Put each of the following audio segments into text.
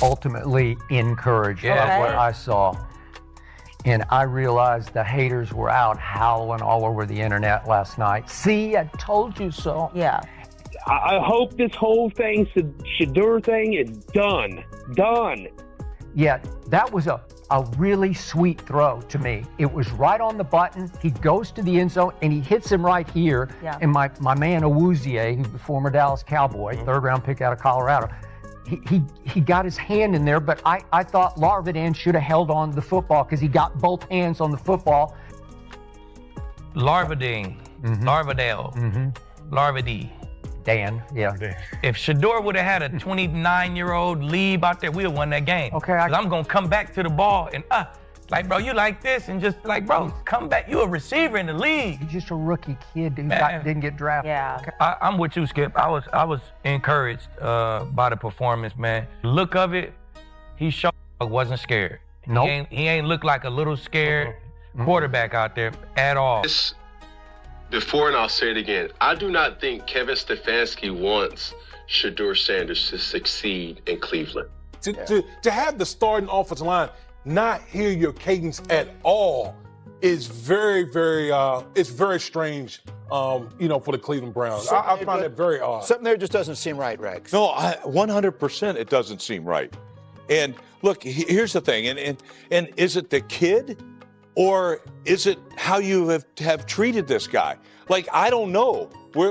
ultimately encouraged by what I saw. And I realized the haters were out howling all over the internet last night. See, I told you so. Yeah. I hope this whole thing, Shedeur thing, is done. Done. Yeah, that was a really sweet throw to me. It was right on the button. He goes to the end zone and he hits him right here. Yeah. And my man Awuzie, who's the former Dallas Cowboy, third round pick out of Colorado, he got his hand in there, but I thought Larvidan should have held on to the football because he got both hands on the football. Larvidan, Larvidale, Larvidi. Dan, yeah. If Shedeur would have had a 29-year-old Lieb out there, we'd have won that game. Okay, Because I'm going to come back to the ball and, like, bro, you like this? And just like, bro, come back. You a receiver in the league. He's just a rookie kid who didn't get drafted. Yeah. Okay. I'm with you, Skip. I was encouraged by the performance, man. Look of it, he showed wasn't scared. Nope. He ain't look like a little scared quarterback out there at all. Before, and I'll say it again, I do not think Kevin Stefanski wants Shedeur Sanders to succeed in Cleveland. To have the starting offensive line not hear your cadence at all is very, very, it's very strange, for the Cleveland Browns. I find it very odd. Something there just doesn't seem right, Rex. No, 100% it doesn't seem right. And look, here's the thing, and is it the kid? Or is it how you have treated this guy? Like, I don't know.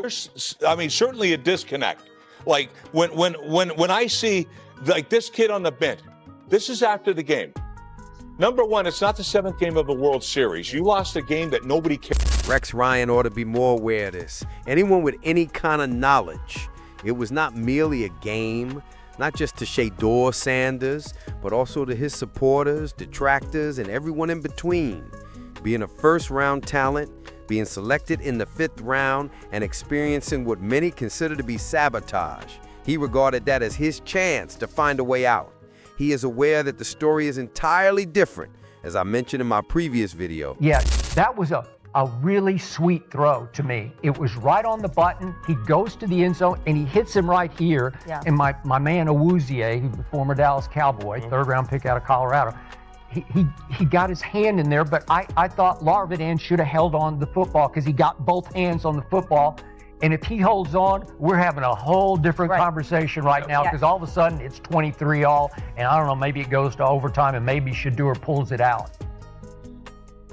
Certainly a disconnect. Like, when I see, like, this kid on the bench, this is after the game. Number one, it's not the 7th game of the World Series. You lost a game that nobody cared. Rex Ryan ought to be more aware of this. Anyone with any kind of knowledge, it was not merely a game, not just to Shedeur Sanders, but also to his supporters, detractors, and everyone in between. Being a first-round talent, being selected in the 5th round, and experiencing what many consider to be sabotage, he regarded that as his chance to find a way out. He is aware that the story is entirely different, as I mentioned in my previous video. Yeah, that was a really sweet throw to me. It was right on the button. He goes to the end zone and he hits him right here. Yeah. And my man Awuzie, who's the former Dallas Cowboy, third round pick out of Colorado, he got his hand in there, but I thought Larvidan should have held on to the football because he got both hands on the football. And if he holds on, we're having a whole different conversation right now because all of a sudden it's 23-all, and I don't know, maybe it goes to overtime and maybe Shedeur pulls it out.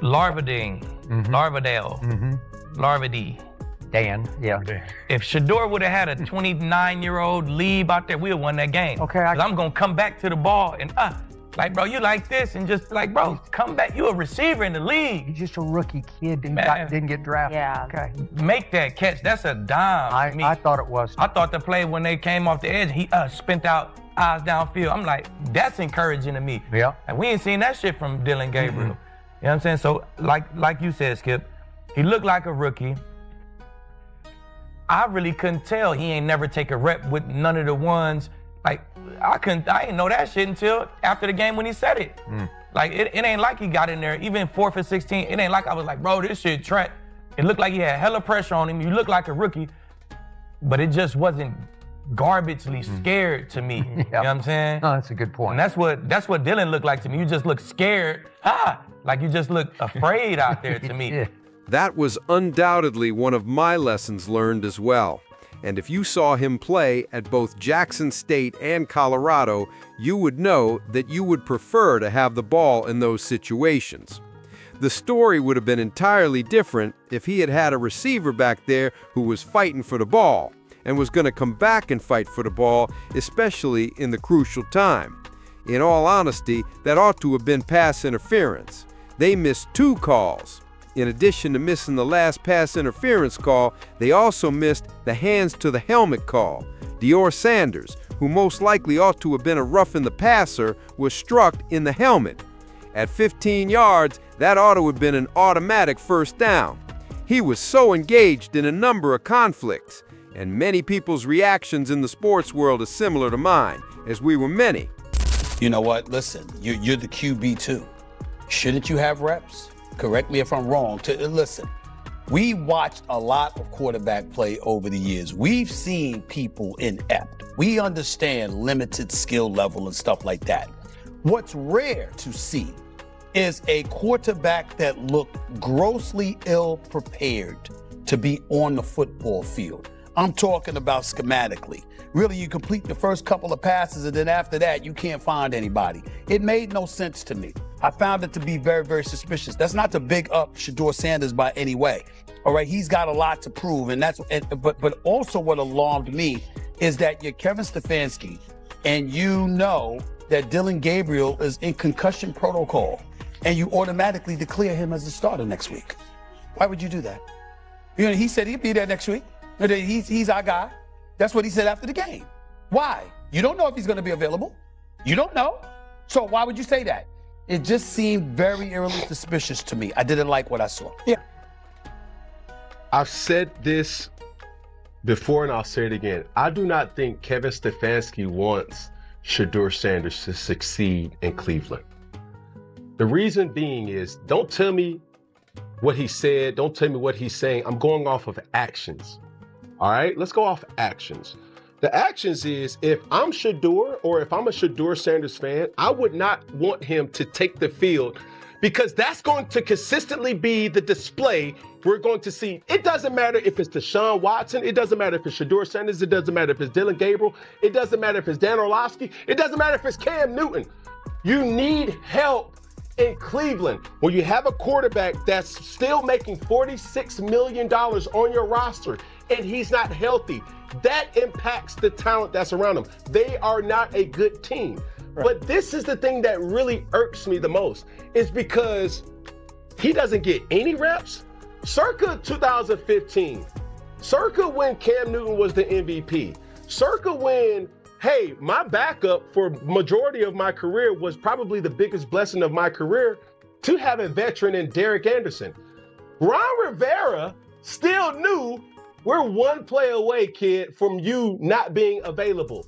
Larvidan, Larvidale, Larvidi. Dan, yeah. If Shedeur would have had a 29-year-old Lieb out there, we'd have won that game. Okay, Because I'm going to come back to the ball and, like, bro, you like this? And just like, bro, come back. You a receiver in the league. He's just a rookie kid who didn't get drafted. Yeah. Okay. Make that catch. That's a dime to me. I thought it was. I thought the play when they came off the edge, he spent out eyes downfield. I'm like, that's encouraging to me. Yeah. And we ain't seen that shit from Dylan Gabriel. You know what I'm saying? So like you said, Skip, he looked like a rookie. I really couldn't tell he ain't never take a rep with none of the ones. Like, I didn't know that shit until after the game when he said it. Like, it ain't like he got in there, even 4th and 16, it ain't like I was like, bro, this shit track. It looked like he had hella pressure on him. You look like a rookie, but it just wasn't garbagely scared to me. You know what I'm saying? No, that's a good point. And that's what Dylan looked like to me. You just look scared. Like you just look afraid out there to me. Yeah. That was undoubtedly one of my lessons learned as well. And if you saw him play at both Jackson State and Colorado, you would know that you would prefer to have the ball in those situations. The story would have been entirely different if he had had a receiver back there who was fighting for the ball and was going to come back and fight for the ball, especially in the crucial time. In all honesty, that ought to have been pass interference. They missed 2 calls. In addition to missing the last pass interference call, they also missed the hands to the helmet call. Shedeur Sanders, who most likely ought to have been a roughing the passer, was struck in the helmet. At 15 yards, that ought to have been an automatic first down. He was so engaged in a number of conflicts, and many people's reactions in the sports world are similar to mine, as we were many. You know what? Listen, you're the QB too. Shouldn't you have reps? Correct me if I'm wrong. Listen, We watched a lot of quarterback play over the years. We've seen people inept. We understand limited skill level and stuff like that. What's rare to see is a quarterback that looked grossly ill prepared to be on the football field. I'm talking about schematically. Really, you complete the first couple of passes, and then after that, you can't find anybody. It made no sense to me. I found it to be very, very suspicious. That's not to big up Shedeur Sanders by any way. All right, he's got a lot to prove, but also what alarmed me is that you're Kevin Stefanski, and you know that Dylan Gabriel is in concussion protocol, and you automatically declare him as the starter next week. Why would you do that? You know, he said he'd be there next week. He's our guy. That's what he said after the game. Why? You don't know if he's going to be available. You don't know. So why would you say that? It just seemed very eerily suspicious to me. I didn't like what I saw. Yeah. I've said this before and I'll say it again. I do not think Kevin Stefanski wants Shedeur Sanders to succeed in Cleveland. The reason being is, don't tell me what he said. Don't tell me what he's saying. I'm going off of actions. All right, let's go off actions. The actions is, if I'm Shedeur or if I'm a Shedeur Sanders fan, I would not want him to take the field, because that's going to consistently be the display we're going to see. It doesn't matter if it's Deshaun Watson. It doesn't matter if it's Shedeur Sanders. It doesn't matter if it's Dylan Gabriel. It doesn't matter if it's Dan Orlovsky. It doesn't matter if it's Cam Newton. You need help in Cleveland. When you have a quarterback that's still making $46 million on your roster and he's not healthy, that impacts the talent that's around him. They are not a good team. Right. But this is the thing that really irks me the most, is because he doesn't get any reps. Circa 2015, circa when Cam Newton was the MVP, circa when, hey, my backup for majority of my career was probably the biggest blessing of my career, to have a veteran in Derek Anderson. Ron Rivera still knew, we're one play away, kid, from you not being available.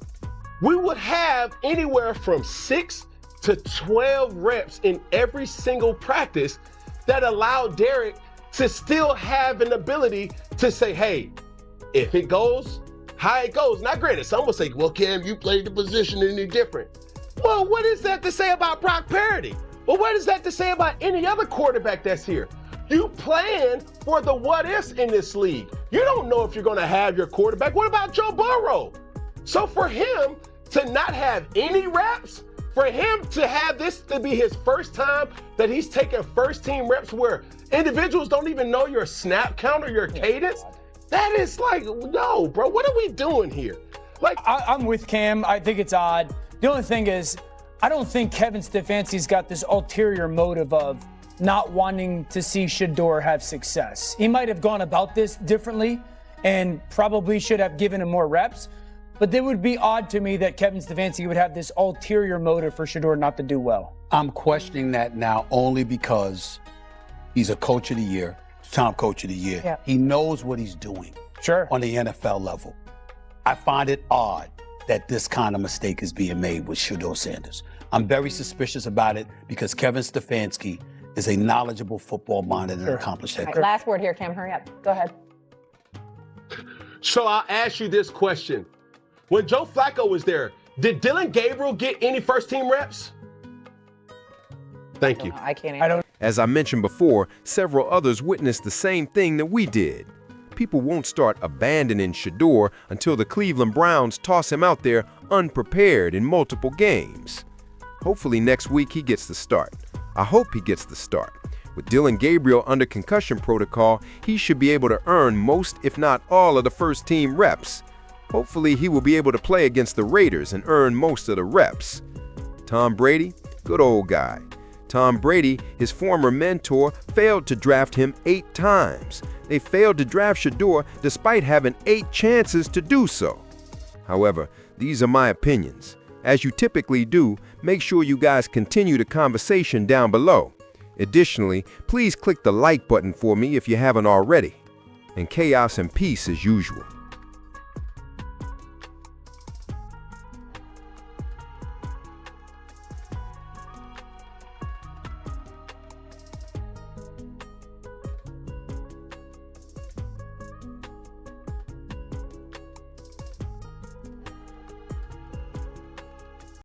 We would have anywhere from 6 to 12 reps in every single practice that allowed Derek to still have an ability to say, hey, if it goes, how it goes. Now, granted, some will say, well, Cam, you played the position and you're different. Well, what is that to say about Brock Purdy? Well, what is that to say about any other quarterback that's here? You plan for the what-ifs in this league. You don't know if you're going to have your quarterback. What about Joe Burrow? So for him to not have any reps, for him to have this to be his first time that he's taking first-team reps where individuals don't even know your snap count or your cadence, that is like, no, bro, what are we doing here? Like, I'm with Cam. I think it's odd. The only thing is, I don't think Kevin Stefanski's got this ulterior motive of not wanting to see Shedeur have success. He might have gone about this differently and probably should have given him more reps, but it would be odd to me that Kevin Stefanski would have this ulterior motive for Shedeur not to do well. I'm questioning that now only because he's a coach of the year, Tom Coach of the Year. Yeah. He knows what he's doing on the NFL level. I find it odd that this kind of mistake is being made with Shedeur Sanders. I'm very suspicious about it because Kevin Stefanski is a knowledgeable football-minded and accomplished head coach. Last word here, Cam. Hurry up. Go ahead. So I'll ask you this question. When Joe Flacco was there, did Dylan Gabriel get any first-team reps? Thank you. I can't answer. As I mentioned before, several others witnessed the same thing that we did. People won't start abandoning Shedeur until the Cleveland Browns toss him out there unprepared in multiple games. Hopefully next week he gets the start. I hope he gets the start. With Dylan Gabriel under concussion protocol, he should be able to earn most, if not all, of the first-team reps. Hopefully he will be able to play against the Raiders and earn most of the reps. Tom Brady, good old guy. Tom Brady, his former mentor, failed to draft him 8 times. They failed to draft Shedeur despite having 8 chances to do so. However, these are my opinions. As you typically do, make sure you guys continue the conversation down below. Additionally, please click the like button for me if you haven't already. And chaos and peace as usual.